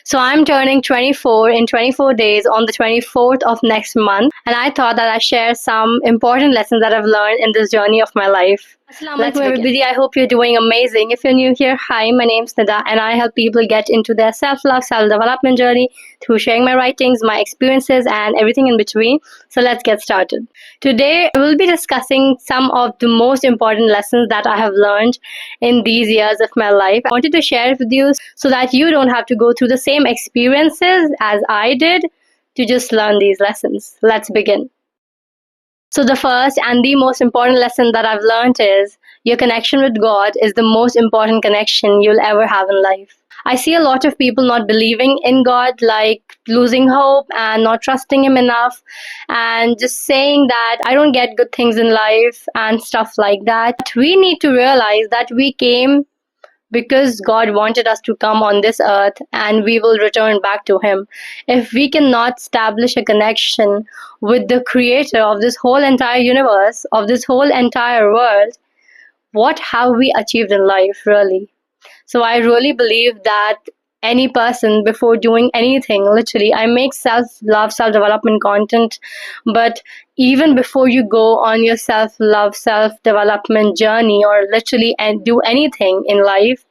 So I'm turning 24 in 24 days on the 24th of next month, and I thought that I share some important lessons that I've learned in this journey of my life. Assalamu alaikum everybody, I hope you're doing amazing. If you're new here, hi, my name's Nida and I help people get into their self-love, self-development journey through sharing my writings, my experiences and everything in between. So let's get started. Today, I will be discussing some of the most important lessons that I have learned in these years of my life. I wanted to share it with you so that you don't have to go through the same experiences as I did to just learn these lessons. Let's begin. So, the first and the most important lesson that I've learned is your connection with God is the most important connection you'll ever have in life. I see a lot of people not believing in God, like losing hope and not trusting Him enough, and just saying that I don't get good things in life and stuff like that. We need to realize that we came because God wanted us to come on this earth and we will return back to Him. If we cannot establish a connection with the creator of this whole entire universe, of this whole entire world, what have we achieved in life, really? So I really believe that any person, before doing anything, literally, I make self-love, self-development content, but even before you go on your self-love, self-development journey or literally and do anything in life,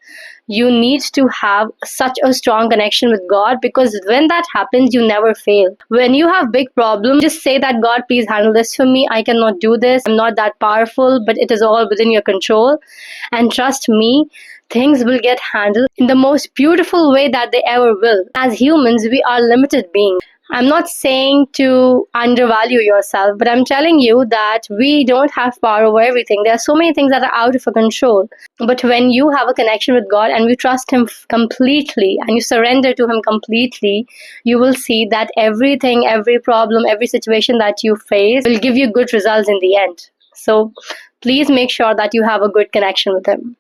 you need to have such a strong connection with God, because when that happens, you never fail. When you have big problems, just say that God, please handle this for me. I cannot do this. I'm not that powerful, but it is all within your control. And trust me, things will get handled in the most beautiful way that they ever will. As humans, we are limited beings. I'm not saying to undervalue yourself, but I'm telling you that we don't have power over everything. There are so many things that are out of our control. But when you have a connection with God and you trust Him completely and you surrender to Him completely, you will see that everything, every problem, every situation that you face will give you good results in the end. So please make sure that you have a good connection with Him.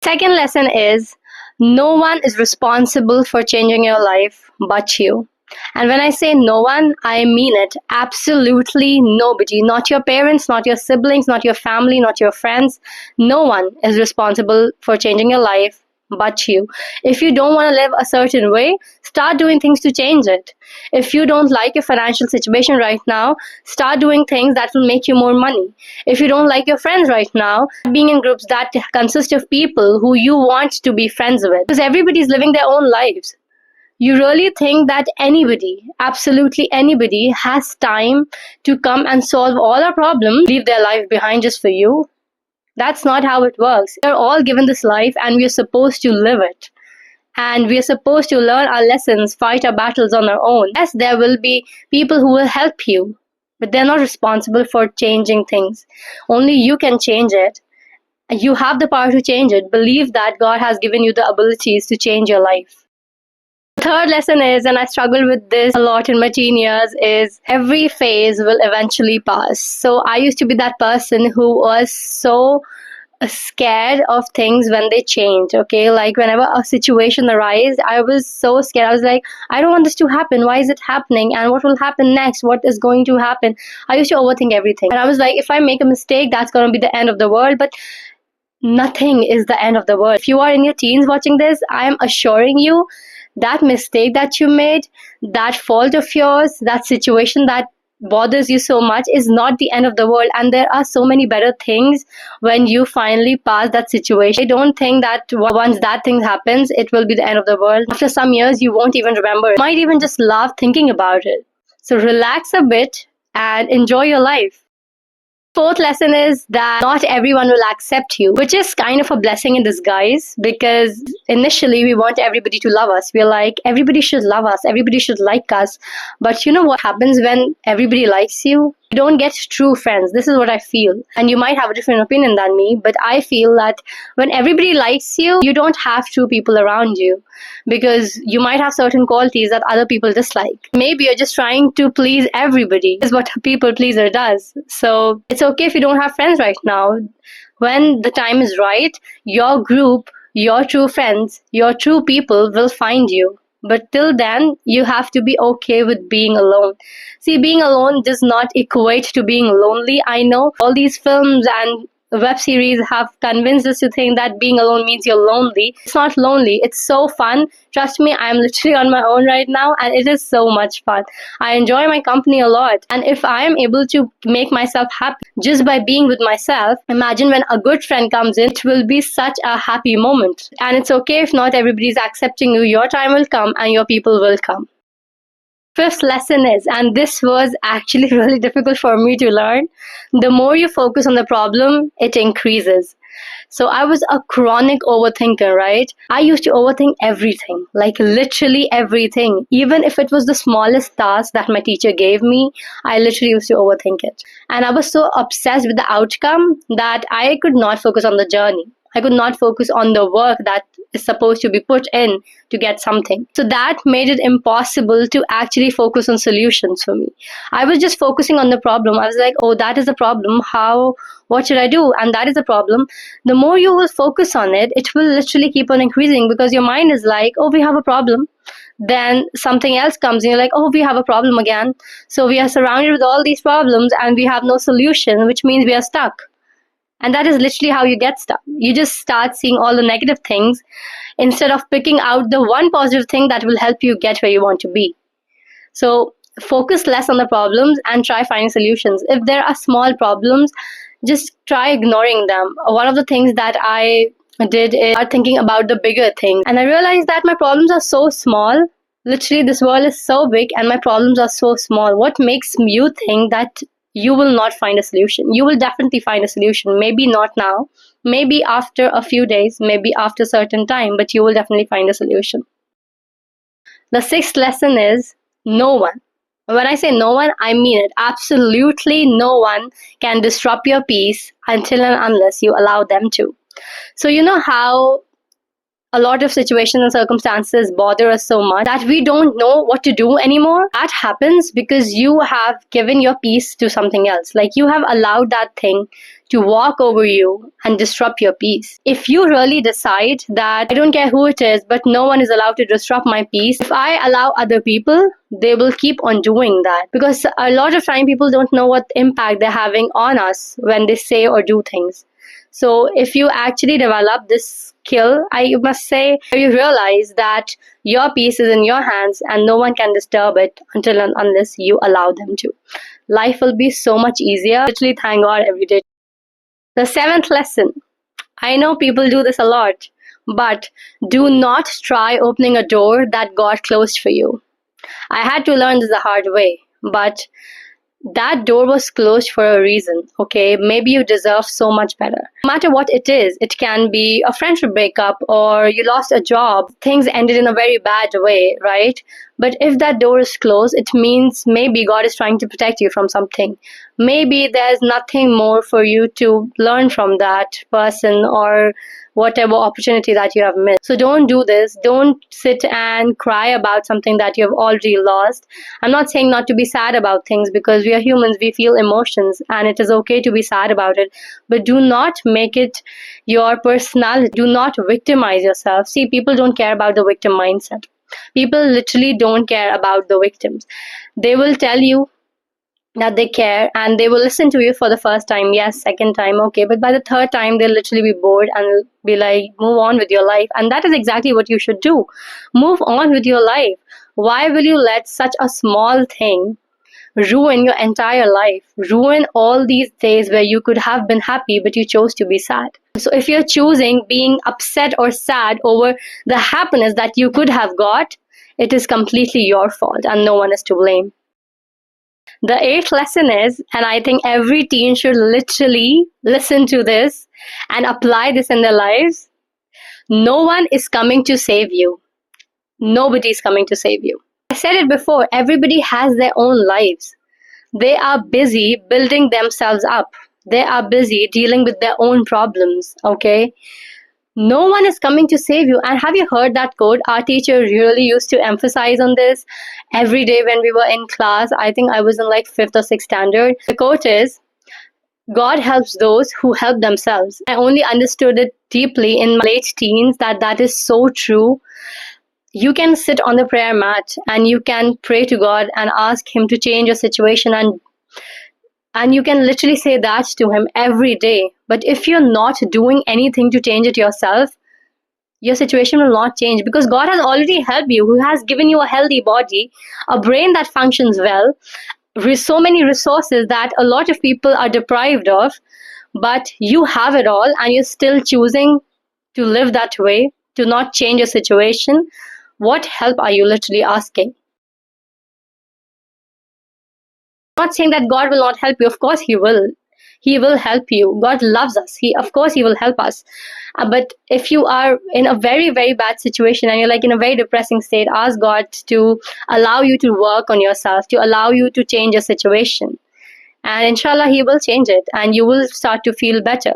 Second lesson is no one is responsible for changing your life but you. And when I say no one, I mean it. Absolutely nobody. Not your parents, not your siblings, not your family, not your friends. No one is responsible for changing your life but you. If you don't want to live a certain way, start doing things to change it. If you don't like your financial situation right now, start doing things that will make you more money. If you don't like your friends right now, being in groups that consist of people who you want to be friends with. Because everybody's living their own lives. You really think that anybody, absolutely anybody, has time to come and solve all our problems, leave their life behind just for you? That's not how it works. We're all given this life and we're supposed to live it. And we're supposed to learn our lessons, fight our battles on our own. Yes, there will be people who will help you, but they're not responsible for changing things. Only you can change it. You have the power to change it. Believe that God has given you the abilities to change your life. Third lesson is, and I struggled with this a lot in my teen years, is every phase will eventually pass. So I used to be that person who was so scared of things when they change. Okay, like whenever a situation arises, I was so scared. I was like, I don't want this to happen. Why is it happening? And what will happen next? What is going to happen? I used to overthink everything. And I was like, if I make a mistake, that's going to be the end of the world. But nothing is the end of the world. If you are in your teens watching this, I am assuring you that mistake that you made, that fault of yours, that situation that bothers you so much is not the end of the world. And there are so many better things when you finally pass that situation. I don't think that once that thing happens, it will be the end of the world. After some years, you won't even remember. You might even just laugh thinking about it. So relax a bit and enjoy your life. Fourth lesson is that not everyone will accept you, which is kind of a blessing in disguise, because initially we want everybody to love us. We're like, everybody should love us, everybody should like us. But you know what happens when everybody likes you? You don't get true friends. This is what I feel. And you might have a different opinion than me, but I feel that when everybody likes you, you don't have true people around you, because you might have certain qualities that other people dislike. Maybe you're just trying to please everybody. This is what a people pleaser does. So it's okay if you don't have friends right now. When the time is right, your group, your true friends, your true people will find you. But till then, you have to be okay with being alone. See, being alone does not equate to being lonely. I know all these films and web series have convinced us to think that being alone means you're lonely. It's not lonely. It's so fun. Trust me, I'm literally on my own right now and it is so much fun. I enjoy my company a lot. And if I am able to make myself happy just by being with myself, imagine when a good friend comes in, it will be such a happy moment. And it's okay if not everybody's accepting you. Your time will come and your people will come. Fifth lesson is, and this was actually really difficult for me to learn, the more you focus on the problem, it increases. So I was a chronic overthinker, right? I used to overthink everything, like literally everything. Even if it was the smallest task that my teacher gave me, I literally used to overthink it. And I was so obsessed with the outcome that I could not focus on the journey. I could not focus on the work that is supposed to be put in to get something. So that made it impossible to actually focus on solutions for me. I was just focusing on the problem. I was like, oh, that is a problem. What should I do? And that is a problem. The more you will focus on it, it will literally keep on increasing because your mind is like, oh, we have a problem. Then something else comes and you're like, oh, we have a problem again. So we are surrounded with all these problems and we have no solution, which means we are stuck. And that is literally how you get stuck. You just start seeing all the negative things instead of picking out the one positive thing that will help you get where you want to be. So focus less on the problems and try finding solutions. If there are small problems, just try ignoring them. One of the things that I did is start thinking about the bigger things. And I realized that my problems are so small. Literally, this world is so big and my problems are so small. What makes you think that you will not find a solution? You will definitely find a solution. Maybe not now, maybe after a few days, maybe after a certain time, but you will definitely find a solution. The sixth lesson is no one. When I say no one, I mean it. Absolutely no one can disrupt your peace until and unless you allow them to. So you know how a lot of situations and circumstances bother us so much that we don't know what to do anymore? That happens because you have given your peace to something else. Like you have allowed that thing to walk over you and disrupt your peace. If you really decide that I don't care who it is, but no one is allowed to disrupt my peace, if I allow other people, they will keep on doing that. Because a lot of time people don't know what impact they're having on us when they say or do things. So if you actually develop this skill, I must say, you realize that your peace is in your hands and no one can disturb it until and unless you allow them to. Life will be so much easier. Literally thank God every day. The seventh lesson. I know people do this a lot, but do not try opening a door that got closed for you. I had to learn this the hard way, but that door was closed for a reason, okay? Maybe you deserve so much better. No matter what it is, it can be a friendship breakup or you lost a job, things ended in a very bad way, right? But if that door is closed, it means maybe God is trying to protect you from something. Maybe there's nothing more for you to learn from that person or whatever opportunity that you have missed. So don't do this. Don't sit and cry about something that you have already lost. I'm not saying not to be sad about things because we are humans, we feel emotions and it is okay to be sad about it. But do not make it your personality. Do not victimize yourself. See, people don't care about the victim mindset. People literally don't care about the victims. They will tell you that they care and they will listen to you for the first time, yes, second time, okay, but by the third time they'll literally be bored and be like, move on with your life. And that is exactly what you should do. Move on with your life. Why will you let such a small thing ruin your entire life, ruin all these days where you could have been happy but you chose to be sad? So if you're choosing being upset or sad over the happiness that you could have got, it is completely your fault and no one is to blame. The eighth lesson is, and I think every teen should literally listen to this and apply this in their lives, no one is coming to save you. Nobody is coming to save you. I said it before, everybody has their own lives. They are busy building themselves up. They are busy dealing with their own problems, okay? No one is coming to save you. And have you heard that quote? Our teacher really used to emphasize on this every day when we were in class. I think I was in like 5th or 6th standard. The quote is, God helps those who help themselves. I only understood it deeply in my late teens that is so true. You can sit on the prayer mat and you can pray to God and ask Him to change your situation and And you can literally say that to him every day. But if you're not doing anything to change it yourself, your situation will not change, because God has already helped you, who has given you a healthy body, a brain that functions well, so many resources that a lot of people are deprived of, but you have it all and you're still choosing to live that way, to not change your situation. What help are you literally asking? I'm not saying that God will not help you. Of course He will. He will help you. God loves us. Of course He will help us. But if you are in a very, very bad situation and you're like in a very depressing state, ask God to allow you to work on yourself, to allow you to change your situation. And inshallah, He will change it and you will start to feel better.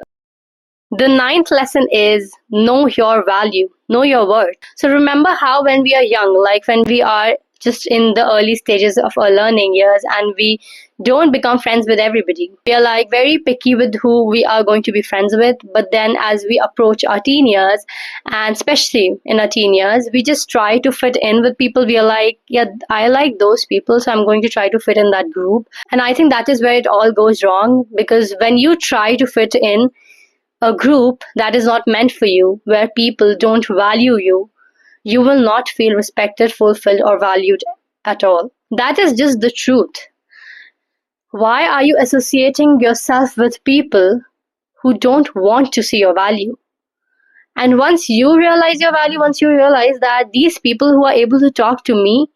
The ninth lesson is know your value, know your worth. So remember how when we are young, like when we are just in the early stages of our learning years and we don't become friends with everybody. We are like very picky with who we are going to be friends with. But then as we approach our teen years, and especially in our teen years, we just try to fit in with people. We are like, yeah, I like those people, so I'm going to try to fit in that group. And I think that is where it all goes wrong, because when you try to fit in a group that is not meant for you, where people don't value you, you will not feel respected, fulfilled, or valued at all. That is just the truth. Why are you associating yourself with people who don't want to see your value? And once you realize your value, once you realize that these people who are able to talk to me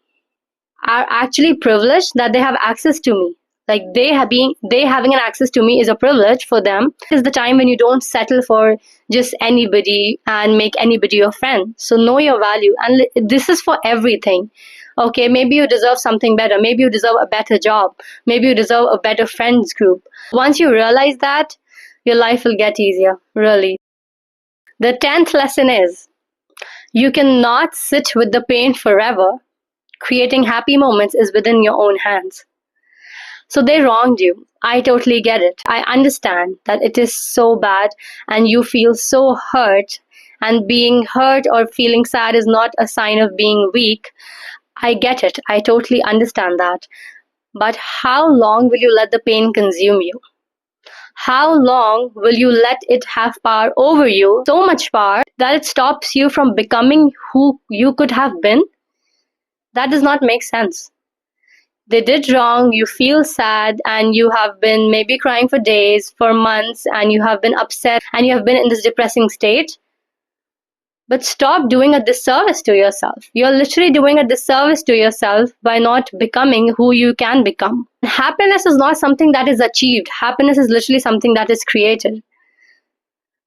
are actually privileged, that they have access to me, like they having an access to me is a privilege for them, is the time when you don't settle for just anybody and make anybody your friend. So know your value, and this is for everything. Okay, maybe you deserve something better, maybe you deserve a better job, maybe you deserve a better friends group. Once you realize that, your life will get easier, really. The 10th lesson is you cannot sit with the pain forever. Creating happy moments is within your own hands. So they wronged you. I totally get it. I understand that it is so bad and you feel so hurt, and being hurt or feeling sad is not a sign of being weak. I get it. I totally understand that. But how long will you let the pain consume you? How long will you let it have power over you? So much power that it stops you from becoming who you could have been? That does not make sense. They did wrong, you feel sad, and you have been maybe crying for days, for months, and you have been upset, and you have been in this depressing state. But stop doing a disservice to yourself. You're literally doing a disservice to yourself by not becoming who you can become. Happiness is not something that is achieved. Happiness is literally something that is created.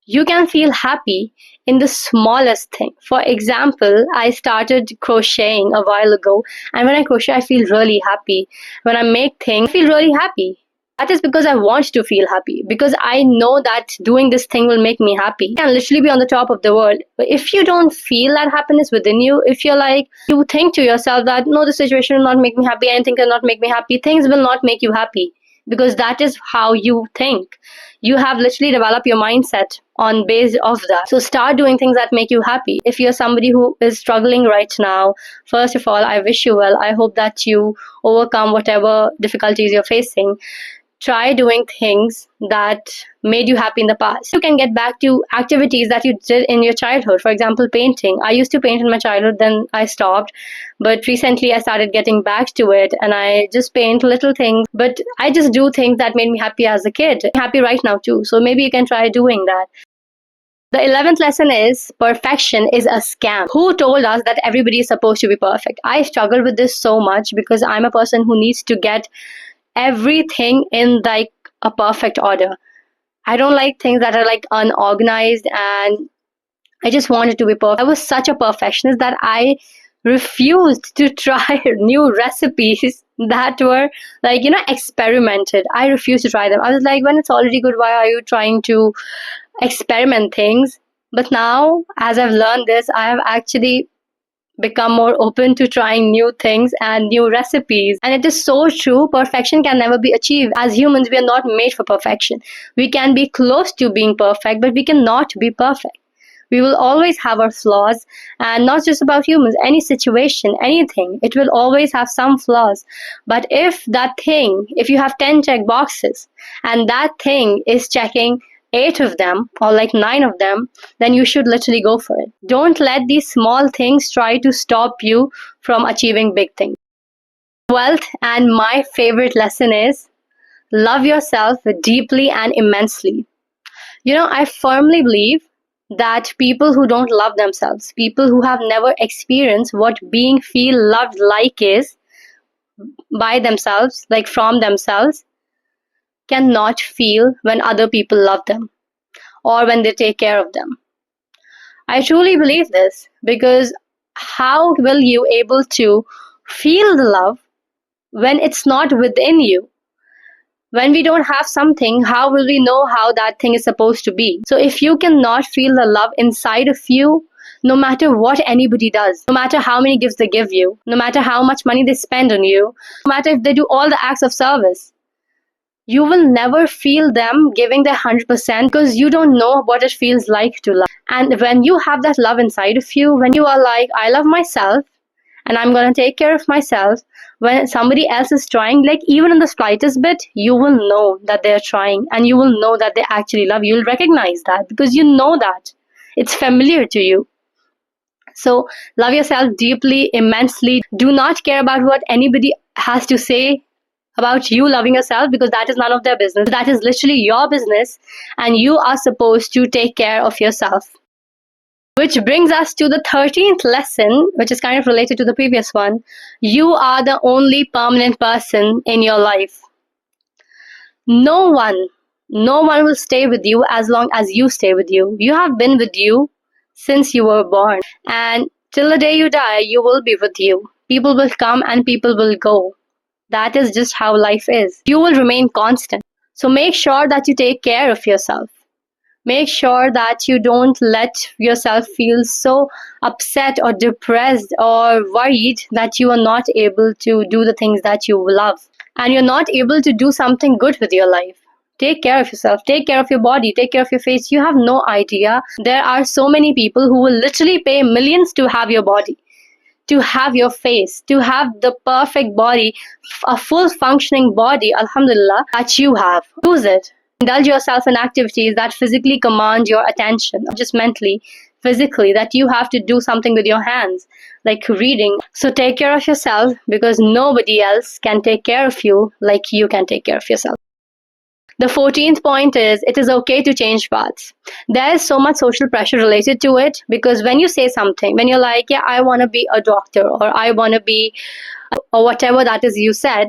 You can feel happy in the smallest thing. For example, I started crocheting a while ago, and when I crochet, I feel really happy. When I make things, I feel really happy. That is because I want to feel happy, because I know that doing this thing will make me happy. I can literally be on the top of the world. But if you don't feel that happiness within you, if you're like, you think to yourself that, no, the situation will not make me happy, anything cannot make me happy, things will not make you happy, because that is how you think. You have literally developed your mindset on base of that. So start doing things that make you happy. If you're somebody who is struggling right now, first of all, I wish you well. I hope that you overcome whatever difficulties you're facing. Try doing things that made you happy in the past. You can get back to activities that you did in your childhood. For example, painting. I used to paint in my childhood, then I stopped. But recently I started getting back to it, and I just paint little things. But I just do things that made me happy as a kid. I'm happy right now too. So maybe you can try doing that. The 11th lesson is perfection is a scam. Who told us that everybody is supposed to be perfect? I struggle with this so much because I'm a person who needs to get everything in like a perfect order. I don't like things that are like unorganized, and I just want it to be perfect. I was such a perfectionist that I refused to try new recipes that were like, experimented. I refused to try them. I was like, when it's already good, why are you trying to experiment things? But now, as I've learned this, I have actually become more open to trying new things and new recipes. And it is so true. Perfection can never be achieved. As humans, we are not made for perfection. We can be close to being perfect, but we cannot be perfect. We will always have our flaws, and not just about humans, any situation, anything, it will always have some flaws. But if you have 10 check boxes and that thing is checking 8 of them or like 9 of them, then you should literally go for it. Don't let these small things try to stop you from achieving big things. Wealth, and my favorite lesson is love yourself deeply and immensely. I firmly believe that people who don't love themselves, people who have never experienced what being feel loved like is by themselves, like from themselves, cannot feel when other people love them or when they take care of them. I truly believe this because how will you able to feel the love when it's not within you? When we don't have something, how will we know how that thing is supposed to be? So if you cannot feel the love inside of you, no matter what anybody does, no matter how many gifts they give you, no matter how much money they spend on you, no matter if they do all the acts of service, you will never feel them giving their 100% because you don't know what it feels like to love. And when you have that love inside of you, when you are like, I love myself and I'm going to take care of myself, when somebody else is trying, like even in the slightest bit, you will know that they're trying and you will know that they actually love you. You'll recognize that because you know that it's familiar to you. So love yourself deeply, immensely. Do not care about what anybody has to say about you loving yourself because that is none of their business. That is literally your business and you are supposed to take care of yourself. Which brings us to the 13th lesson, which is kind of related to the previous one. You are the only permanent person in your life. No one will stay with you as long as you stay with you. You have been with you since you were born. And till the day you die, you will be with you. People will come and people will go. That is just how life is. You will remain constant. So make sure that you take care of yourself. Make sure that you don't let yourself feel so upset or depressed or worried that you are not able to do the things that you love. And you're not able to do something good with your life. Take care of yourself. Take care of your body. Take care of your face. You have no idea. There are so many people who will literally pay millions to have your body, to have your face, to have the perfect body, a full functioning body, alhamdulillah, that you have. Use it. Indulge yourself in activities that physically command your attention, not just mentally, physically, that you have to do something with your hands, like reading. So take care of yourself because nobody else can take care of you like you can take care of yourself. The 14th point is it is okay to change paths. There is so much social pressure related to it because when you say something, when you're like, yeah, I want to be a doctor or I want to be, or whatever that is you said,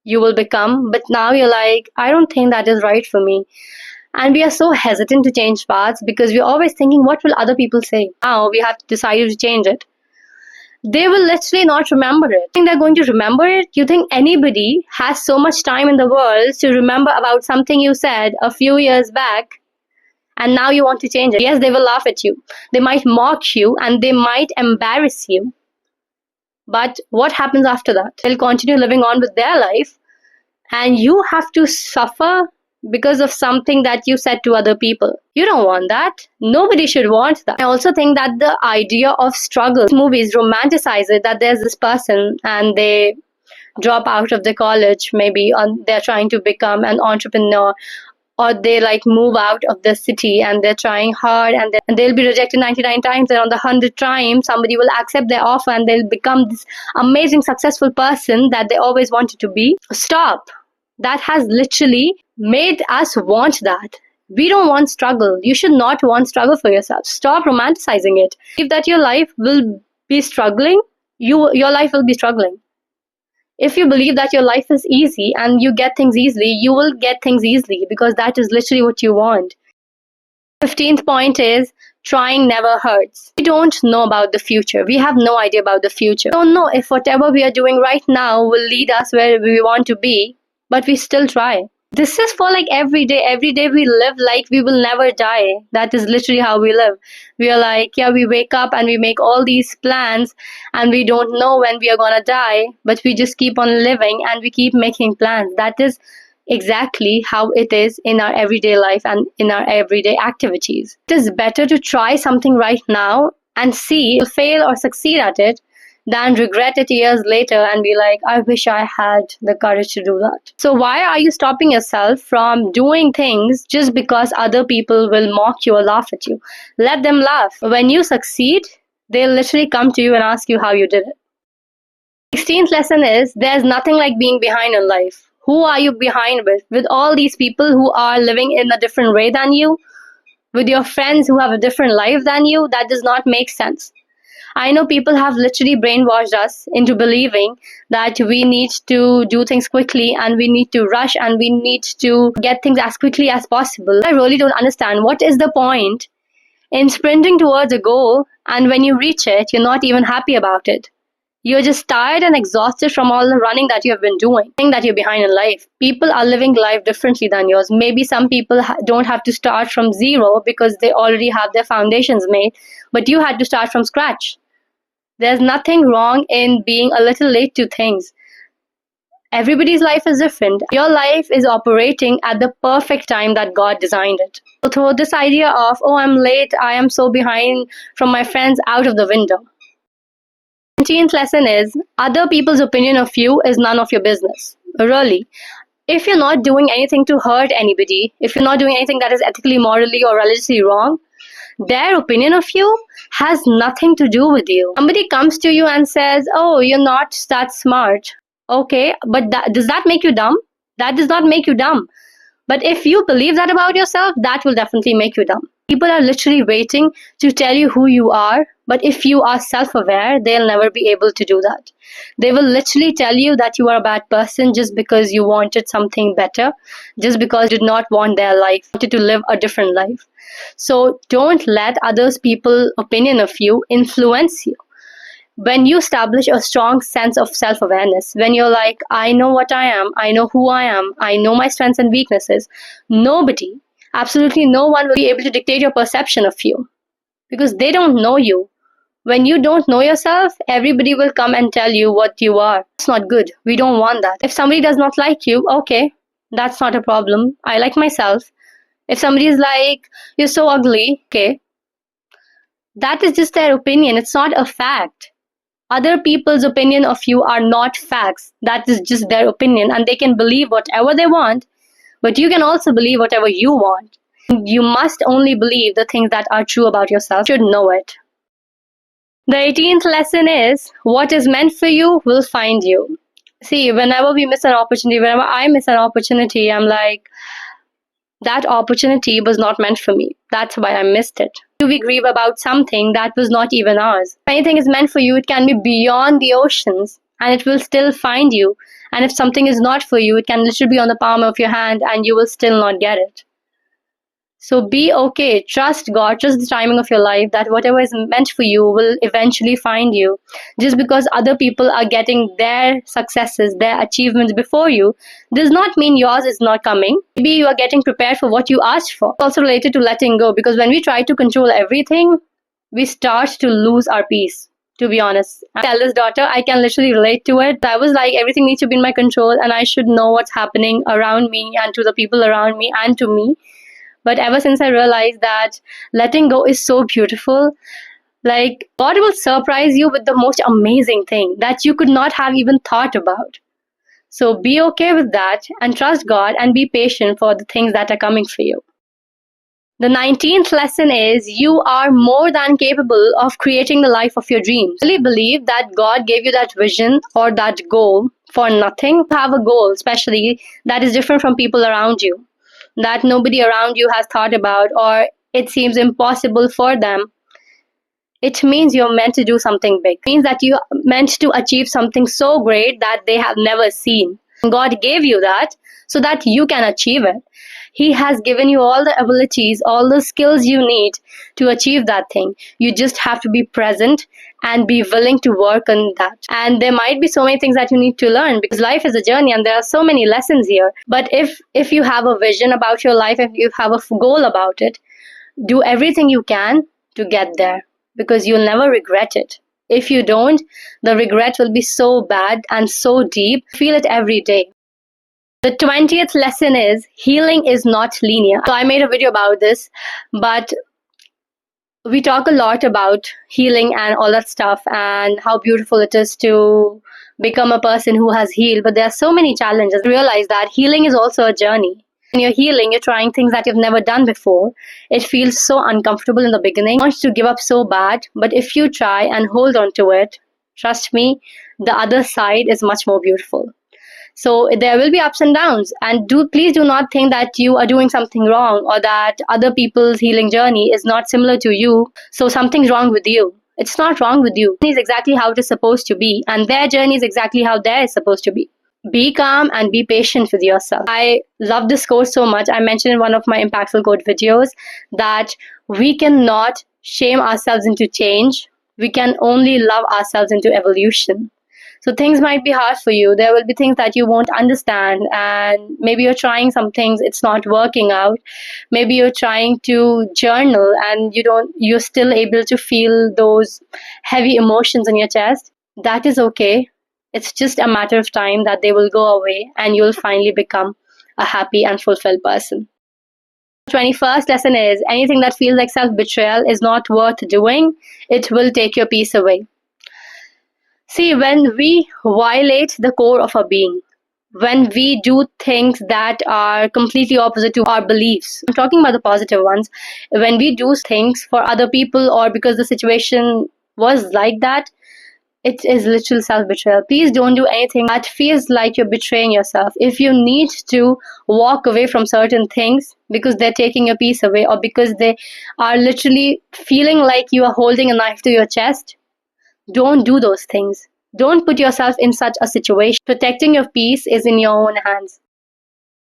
you will become, but now you're like, I don't think that is right for me. And we are so hesitant to change paths because we're always thinking, what will other people say? Now we have decided to change it. They will literally not remember it. You think they're going to remember it? You think anybody has so much time in the world to remember about something you said a few years back and now you want to change it? Yes, they will laugh at you. They might mock you and they might embarrass you. But what happens after that? They'll continue living on with their life and you have to suffer because of something that you said to other people. You don't want that. Nobody should want that. I also think that the idea of struggle, movies romanticize it, that there's this person and they drop out of the college, maybe they're trying to become an entrepreneur, or they like move out of the city and they're trying hard and they'll be rejected 99 times, and on the 100th time somebody will accept their offer and they'll become this amazing successful person that they always wanted to be. Stop. That has literally made us want that. We don't want struggle. You should not want struggle for yourself. Stop romanticizing it. If that your life will be struggling, your life will be struggling. If you believe that your life is easy and you get things easily, you will get things easily because that is literally what you want. 15th point is trying never hurts. We don't know about the future. We have no idea about the future. We don't know if whatever we are doing right now will lead us where we want to be, but we still try. This is for like every day. Every day we live like we will never die. That is literally how we live. We are like, yeah, we wake up and we make all these plans and we don't know when we are going to die, but we just keep on living and we keep making plans. That is exactly how it is in our everyday life and in our everyday activities. It is better to try something right now and see if you'll fail or succeed at it than regret it years later and be like, I wish I had the courage to do that. So, why are you stopping yourself from doing things just because other people will mock you or laugh at you? Let them laugh. When you succeed, they'll literally come to you and ask you how you did it. 16th lesson is there's nothing like being behind in life. Who are you behind with? With all these people who are living in a different way than you, with your friends who have a different life than you, that does not make sense. I know people have literally brainwashed us into believing that we need to do things quickly and we need to rush and we need to get things as quickly as possible. I really don't understand what is the point in sprinting towards a goal and when you reach it, you're not even happy about it. You're just tired and exhausted from all the running that you have been doing. Think that you're behind in life. People are living life differently than yours. Maybe some people don't have to start from zero because they already have their foundations made, but you had to start from scratch. There's nothing wrong in being a little late to things. Everybody's life is different. Your life is operating at the perfect time that God designed it. So throw this idea of, oh, I'm late, I am so behind from my friends out of the window. 17th lesson is other people's opinion of you is none of your business. Really. If you're not doing anything to hurt anybody, if you're not doing anything that is ethically, morally, or religiously wrong, their opinion of you has nothing to do with you. Somebody comes to you and says, oh, you're not that smart. Okay, but does that make you dumb? That does not make you dumb. But if you believe that about yourself, that will definitely make you dumb. People are literally waiting to tell you who you are, but if you are self-aware, they'll never be able to do that. They will literally tell you that you are a bad person just because you wanted something better, just because you did not want their life, wanted to live a different life. So don't let others people's opinion of you influence you. When you establish a strong sense of self-awareness, when you're like, I know what I am, I know who I am, I know my strengths and weaknesses, nobody, absolutely no one will be able to dictate your perception of you because they don't know you. When you don't know yourself, everybody will come and tell you what you are. It's not good. We don't want that. If somebody does not like you, okay, that's not a problem. I like myself. If somebody is like, you're so ugly, okay, that is just their opinion. It's not a fact. Other people's opinion of you are not facts. That is just their opinion, and they can believe whatever they want, but you can also believe whatever you want. You must only believe the things that are true about yourself. You should know it. The 18th lesson is what is meant for you will find you. See, whenever we miss an opportunity, whenever I miss an opportunity, I'm like, that opportunity was not meant for me. That's why I missed it. We grieve about something that was not even ours. If anything is meant for you, it can be beyond the oceans and it will still find you. And if something is not for you, it can literally be on the palm of your hand and you will still not get it. So be okay. Trust God, trust the timing of your life that whatever is meant for you will eventually find you. Just because other people are getting their successes, their achievements before you, does not mean yours is not coming. Maybe you are getting prepared for what you asked for. It's also related to letting go because when we try to control everything, we start to lose our peace. To be honest, my eldest daughter, I can literally relate to it. I was like, everything needs to be in my control and I should know what's happening around me and to the people around me and to me. But ever since I realized that letting go is so beautiful, like God will surprise you with the most amazing thing that you could not have even thought about. So be okay with that and trust God and be patient for the things that are coming for you. The 19th lesson is you are more than capable of creating the life of your dreams. I really believe that God gave you that vision or that goal for nothing. Have a goal, especially that is different from people around you, that nobody around you has thought about, or it seems impossible for them. It means you're meant to do something big. It means that you're meant to achieve something so great that they have never seen. God gave you that so that you can achieve it. He has given you all the abilities, all the skills you need to achieve that thing. You just have to be present and be willing to work on that. And there might be so many things that you need to learn because life is a journey and there are so many lessons here. But if you have a vision about your life, if you have a goal about it, do everything you can to get there because you'll never regret it. If you don't, the regret will be so bad and so deep. Feel it every day. The 20th lesson is healing is not linear. So I made a video about this, but we talk a lot about healing and all that stuff and how beautiful it is to become a person who has healed. But there are so many challenges. Realize that healing is also a journey. When you're healing, you're trying things that you've never done before. It feels so uncomfortable in the beginning. You want to give up so bad, but if you try and hold on to it, trust me, the other side is much more beautiful. So there will be ups and downs, and please do not think that you are doing something wrong or that other people's healing journey is not similar to you, so something's wrong with you. It's not wrong with you. It's exactly how it is supposed to be, and their journey is exactly how theirs is supposed to be. Be calm and be patient with yourself. I love this quote so much. I mentioned in one of my impactful quote videos that we cannot shame ourselves into change. We can only love ourselves into evolution. So things might be hard for you. There will be things that you won't understand, and maybe you're trying some things, it's not working out. Maybe you're trying to journal and you're still able to feel those heavy emotions in your chest. That is okay. It's just a matter of time that they will go away and you'll finally become a happy and fulfilled person. 21st lesson is anything that feels like self-betrayal is not worth doing. It will take your peace away. See, when we violate the core of our being, when we do things that are completely opposite to our beliefs, I'm talking about the positive ones, when we do things for other people or because the situation was like that, it is literal self-betrayal. Please don't do anything that feels like you're betraying yourself. If you need to walk away from certain things because they're taking your peace away or because they are literally feeling like you are holding a knife to your chest, don't do those things. Don't put yourself in such a situation. Protecting your peace is in your own hands.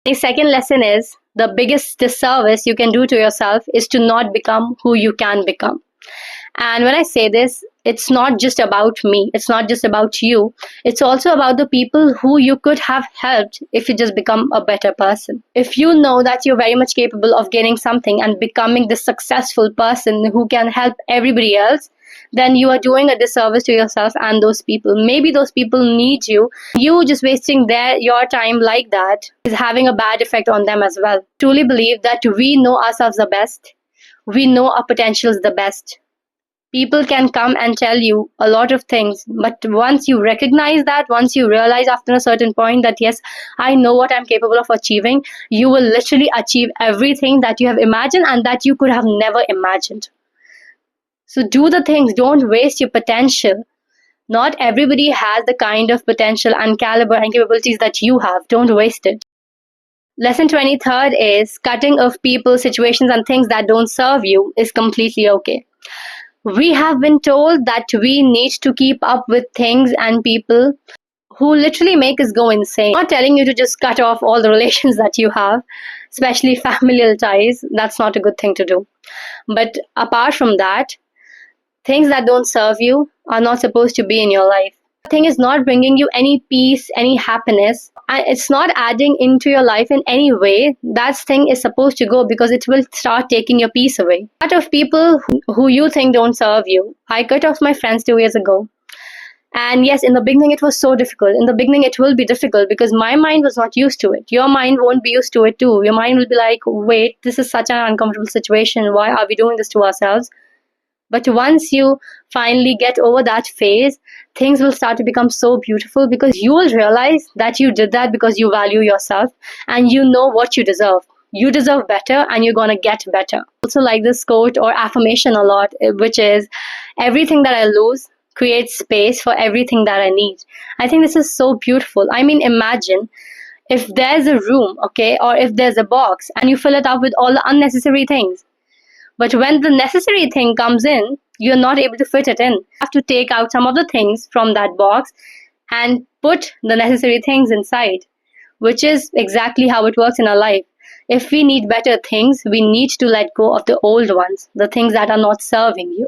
The second lesson is the biggest disservice you can do to yourself is to not become who you can become. And when I say this, it's not just about me. It's not just about you. It's also about the people who you could have helped if you just become a better person. If you know that you're very much capable of gaining something and becoming this successful person who can help everybody else, then you are doing a disservice to yourself and those people. Maybe those people need you. You just wasting your time like that is having a bad effect on them as well. Truly believe that we know ourselves the best. We know our potential is the best. People can come and tell you a lot of things, but once you recognize that, once you realize after a certain point that yes, I know what I'm capable of achieving, you will literally achieve everything that you have imagined and that you could have never imagined. So do the things, don't waste your potential. Not everybody has the kind of potential and caliber and capabilities that you have. Don't waste it. Lesson 23rd is cutting off people, situations, and things that don't serve you is completely okay. We have been told that we need to keep up with things and people who literally make us go insane. I'm not telling you to just cut off all the relations that you have, especially familial ties. That's not a good thing to do. But apart from that, things that don't serve you are not supposed to be in your life. The thing is not bringing you any peace, any happiness, and it's not adding into your life in any way. That thing is supposed to go because it will start taking your peace away. Cut off people who you think don't serve you. I cut off my friends 2 years ago. And yes, in the beginning it was so difficult. In the beginning it will be difficult because my mind was not used to it. Your mind won't be used to it too. Your mind will be like, wait, this is such an uncomfortable situation. Why are we doing this to ourselves? But once you finally get over that phase, things will start to become so beautiful because you will realize that you did that because you value yourself and you know what you deserve. You deserve better and you're going to get better. I also like this quote or affirmation a lot, which is, everything that I lose creates space for everything that I need. I think this is so beautiful. I mean, imagine if there's a room, okay, or if there's a box and you fill it up with all the unnecessary things. But when the necessary thing comes in, you're not able to fit it in. You have to take out some of the things from that box and put the necessary things inside, which is exactly how it works in our life. If we need better things, we need to let go of the old ones, the things that are not serving you.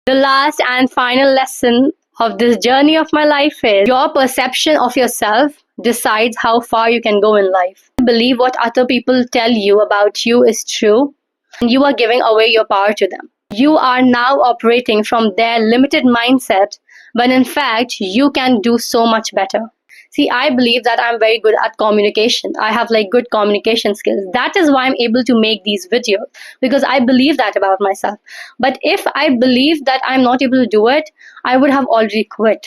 The last and final lesson of this journey of my life is your perception of yourself decides how far you can go in life. Believe what other people tell you about you is true. And you are giving away your power to them. You are now operating from their limited mindset, when in fact, you can do so much better. See, I believe that I'm very good at communication. I have like good communication skills. That is why I'm able to make these videos, because I believe that about myself. But if I believe that I'm not able to do it, I would have already quit.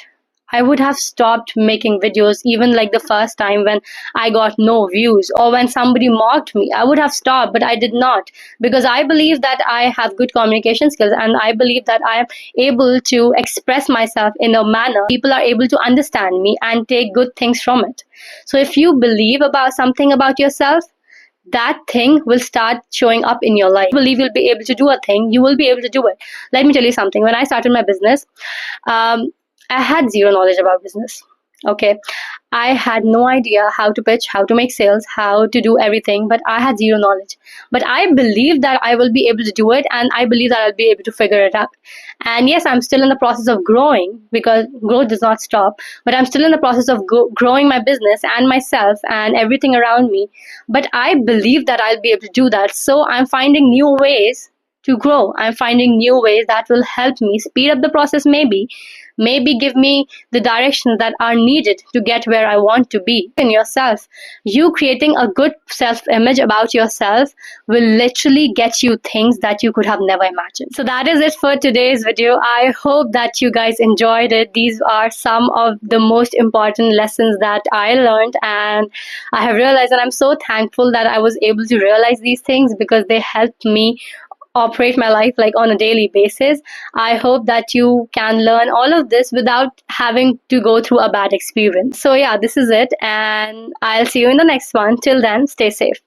I would have stopped making videos even like the first time when I got no views or when somebody mocked me. I would have stopped, but I did not, because I believe that I have good communication skills, and I believe that I am able to express myself in a manner people are able to understand me and take good things from it. So if you believe about something about yourself, that thing will start showing up in your life. Believe you'll be able to do a thing, you will be able to do it. Let me tell you something. When I started my business, um, I had zero knowledge about business. Okay. I had no idea how to pitch, how to make sales, how to do everything, but I had zero knowledge. But I believe that I will be able to do it, and I believe that I'll be able to figure it out. And yes, I'm still in the process of growing, because growth does not stop, but I'm still in the process of growing my business and myself and everything around me. But I believe that I'll be able to do that. So I'm finding new ways to grow. I'm finding new ways that will help me speed up the process, maybe give me the directions that are needed to get where I want to be. In yourself, you creating a good self image about yourself will literally get you things that you could have never imagined. So that is it for today's video. I hope that you guys enjoyed it. These are some of the most important lessons that I learned, and I have realized, and I'm so thankful that I was able to realize these things, because they helped me operate my life like on a daily basis. I hope that you can learn all of this without having to go through a bad experience. So yeah, this is it, and I'll see you in the next one. Till then, stay safe.